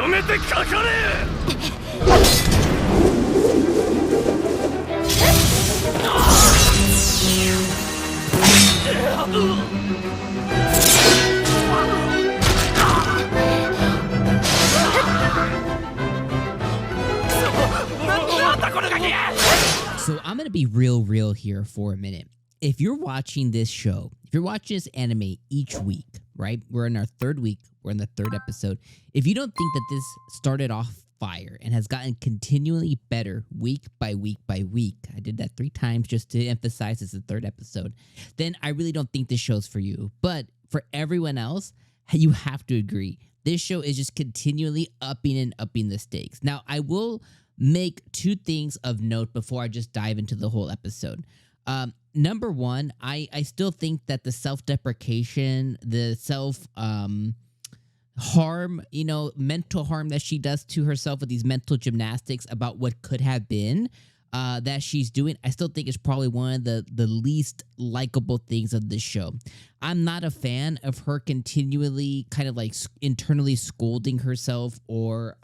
So I'm gonna be real here for a minute. If you're watching this show, if you're watching this anime each week, right? We're in our third week. We're in the third episode. If you don't think that this started off fire and has gotten continually better week by week by week, I did that 3 times just to emphasize it's the third episode, then I really don't think this show's for you. But for everyone else, you have to agree. This show is just continually upping the stakes. Now, I will make 2 things of note before I just dive into the whole episode. Number one, I still think that the self-deprecation, the self-harm, mental harm that she does to herself with these mental gymnastics about what could have been, that she's doing, I still think is probably one of the least likable things of this show. I'm not a fan of her continually kind of like internally scolding herself or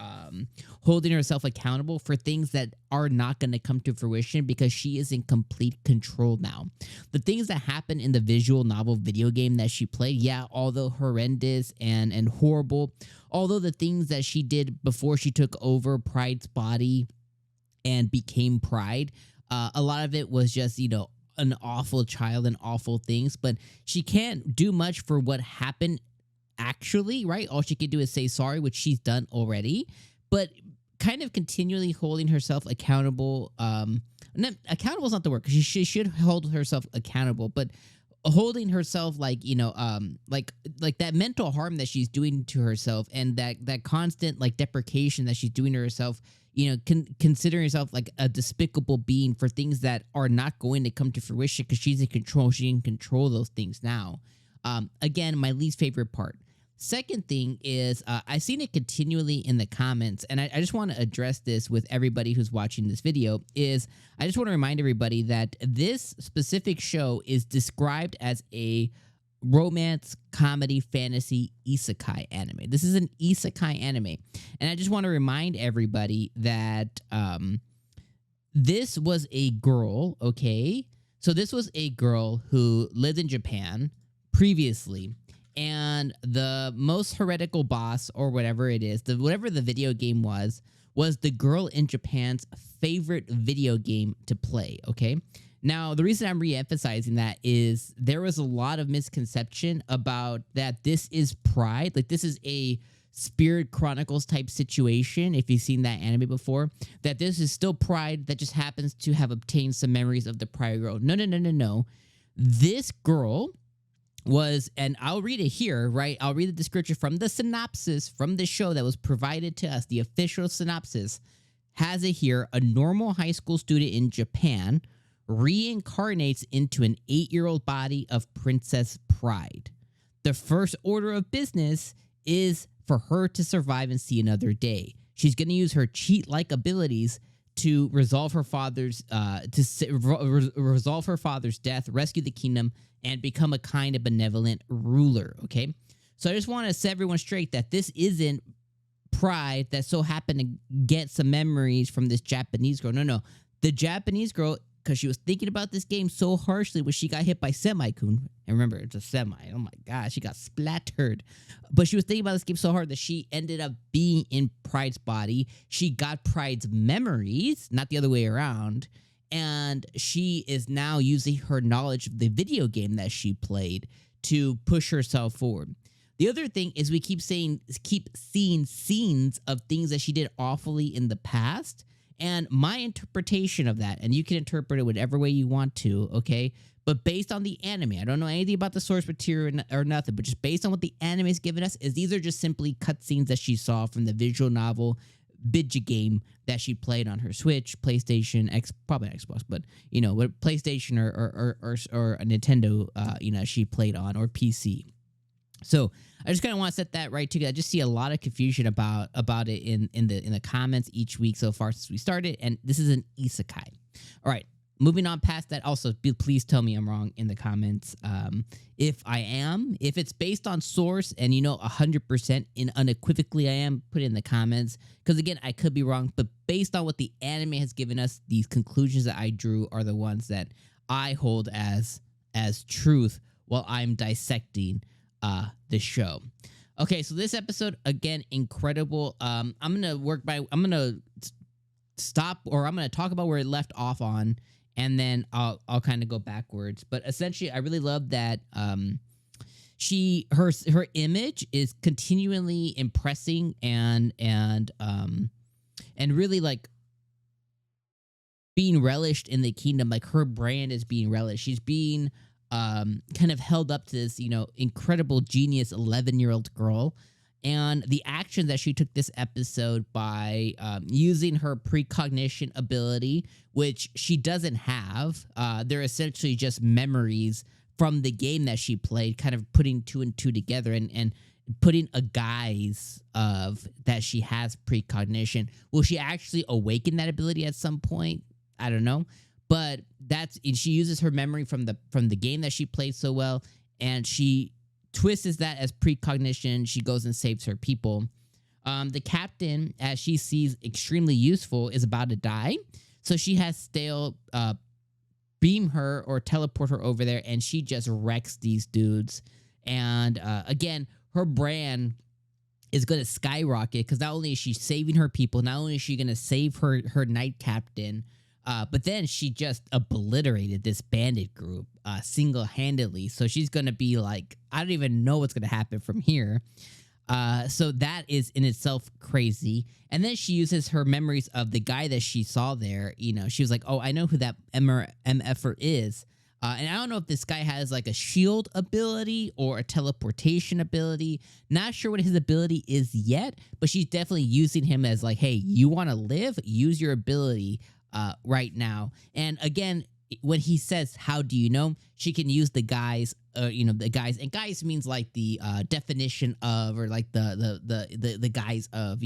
holding herself accountable for things that are not going to come to fruition because she is in complete control now. The things that happen in the visual novel video game that she played, yeah, although horrendous and horrible, although the things that she did before she took over Pride's body and became Pride, a lot of it was just, an awful child and awful things, but she can't do much for what happened actually, right? All she can do is say sorry, which she's done already, but kind of continually holding herself accountable. Accountable is not the word, because she should hold herself accountable, but holding herself like that mental harm that she's doing to herself and that constant like deprecation that she's doing to herself, considering herself like a despicable being for things that are not going to come to fruition because she's in control. She can control those things now. Again, my least favorite part. Second thing is I've seen it continually in the comments, and I just want to address this with everybody who's watching this video, is I just want to remind everybody that this specific show is described as a romance, comedy, fantasy, isekai anime. This is an isekai anime. And I just want to remind everybody that this was a girl, okay? So this was a girl who lived in Japan previously, and the most heretical boss, or whatever it is, whatever the video game was the girl in Japan's favorite video game to play, okay? Now, the reason I'm re-emphasizing that is there was a lot of misconception about that this is Pride. Like, this is a Spirit Chronicles type situation, if you've seen that anime before, that this is still Pride that just happens to have obtained some memories of the prior girl. No. This girl was, and I'll read it here, right? I'll read the description from the synopsis from the show that was provided to us. The official synopsis has it here. A normal high school student in Japan reincarnates into an 8-year-old body of Princess Pride. The first order of business is for her to survive and see another day. She's going to use her cheat-like abilities to resolve her father's resolve her father's death, rescue the kingdom, and become a kind of benevolent ruler. Okay, so I just want to set everyone straight that this isn't Pride that so happened to get some memories from this Japanese girl. No, the Japanese girl, because she was thinking about this game so harshly when she got hit by Semi-kun. And remember, it's a semi. Oh my God, she got splattered. But she was thinking about this game so hard that she ended up being in Pride's body. She got Pride's memories, not the other way around. And she is now using her knowledge of the video game that she played to push herself forward. The other thing is we keep seeing scenes of things that she did awfully in the past. And my interpretation of that, and you can interpret it whatever way you want to, okay? But based on the anime, I don't know anything about the source material or nothing, but just based on what the anime has given us, is these are just simply cutscenes that she saw from the visual novel 𝐒𝐻𝐸 game that she played on her Switch, PlayStation, probably Xbox, but PlayStation or a Nintendo, she played on, or PC. So I just kind of want to set that right together. I just see a lot of confusion about it in the comments each week so far since we started, and this is an isekai. All right, moving on past that, also please tell me I'm wrong in the comments. If I am, if it's based on source and 100% in unequivocally I am, put it in the comments. Because again, I could be wrong, but based on what the anime has given us, these conclusions that I drew are the ones that I hold as truth while I'm dissecting the show. Okay, so this episode, again, incredible. I'm gonna stop, or I'm gonna talk about where it left off on, and then I'll kind of go backwards. But essentially, I really love that her image is continually impressing and really like being relished in the kingdom. Like her brand is being relished. She's being kind of held up to this, incredible genius 11-year-old girl. And the action that she took this episode by using her precognition ability, which she doesn't have. They're essentially just memories from the game that she played, kind of putting 2 and 2 together and putting a guise of that she has precognition. Will she actually awaken that ability at some point? I don't know. But she uses her memory from the game that she played so well, and she twists that as precognition. She goes and saves her people. The captain, as she sees extremely useful, is about to die, so she has Stale beam her or teleport her over there, and she just wrecks these dudes. And again, her brand is going to skyrocket because not only is she saving her people, not only is she going to save her knight captain, but then she just obliterated this bandit group single-handedly. So she's going to be like, I don't even know what's going to happen from here. So that is in itself crazy. And then she uses her memories of the guy that she saw there. She was like, oh, I know who that MFer is. And I don't know if this guy has like a shield ability or a teleportation ability. Not sure what his ability is yet, but she's definitely using him as like, hey, you want to live? Use your ability right now. And again, when he says, how do you know? She can use the guys, the guys, and guys means like the definition of, or like the guise of,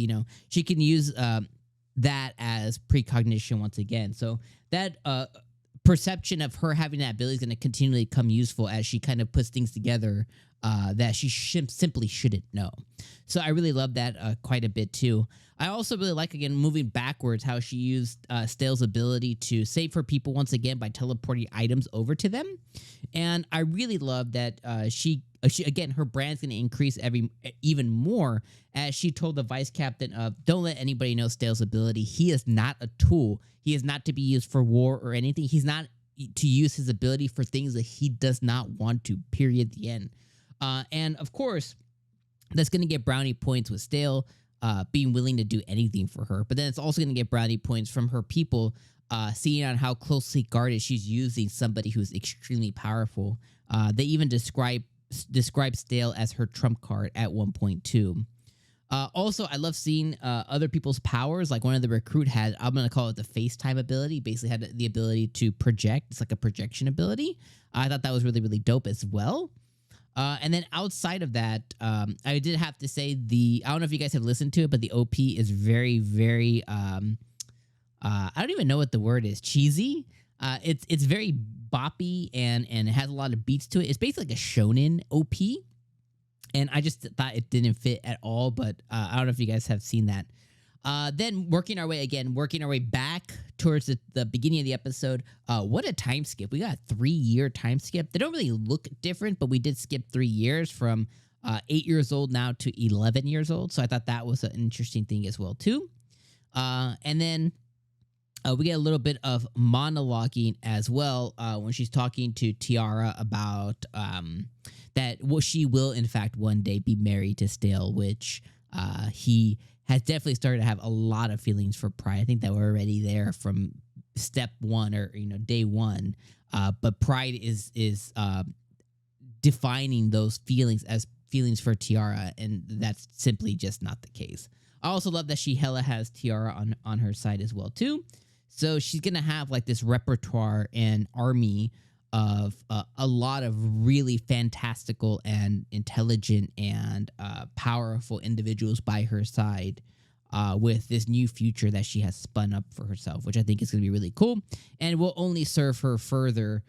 she can use that as precognition once again. So that perception of her having that ability is going to continually come useful as she kind of puts things together that she simply shouldn't know. So I really love that quite a bit too. I also really like, again, moving backwards, how she used Stale's ability to save her people once again by teleporting items over to them. And I really love that she again, her brand's going to increase even more, as she told the vice captain of, don't let anybody know Stale's ability. He is not a tool. He is not to be used for war or anything. He's not to use his ability for things that he does not want to, period, the end. And of course, that's going to get brownie points with Stale being willing to do anything for her. But then it's also going to get brownie points from her people, seeing on how closely guarded she's using somebody who's extremely powerful. They even describe Stale as her trump card at 1.2. Also, I love seeing other people's powers. Like one of the recruit had, I'm going to call it the FaceTime ability, basically had the ability to project. It's like a projection ability. I thought that was really, really dope as well. And then outside of that, I did have to say I don't know if you guys have listened to it, but the OP is very, very, I don't even know what the word is, cheesy. It's very boppy and it has a lot of beats to it. It's basically like a shonen OP. And I just thought it didn't fit at all, but I don't know if you guys have seen that. Then working our way back towards the beginning of the episode. What a time skip. We got a 3-year time skip. They don't really look different, but we did skip 3 years from 8 years old now to 11 years old. So I thought that was an interesting thing as well, too. And then we get a little bit of monologuing as well when she's talking to Tiara about that she will, in fact, one day be married to Stale, which he has definitely started to have a lot of feelings for Pride. I think that we're already there from step one or day one. But Pride is defining those feelings as feelings for Tiara, and that's simply just not the case. I also love that she hella has Tiara on her side as well too. So she's gonna have like this repertoire and army of a lot of really fantastical and intelligent and powerful individuals by her side. with this new future that she has spun up for herself, which I think is going to be really cool and will only serve her further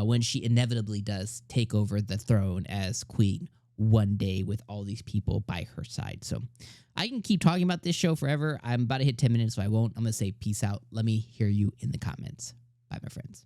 when she inevitably does take over the throne as queen one day with all these people by her side. So I can keep talking about this show forever. I'm about to hit 10 minutes, so I won't. I'm going to say peace out. Let me hear you in the comments. Bye, my friends.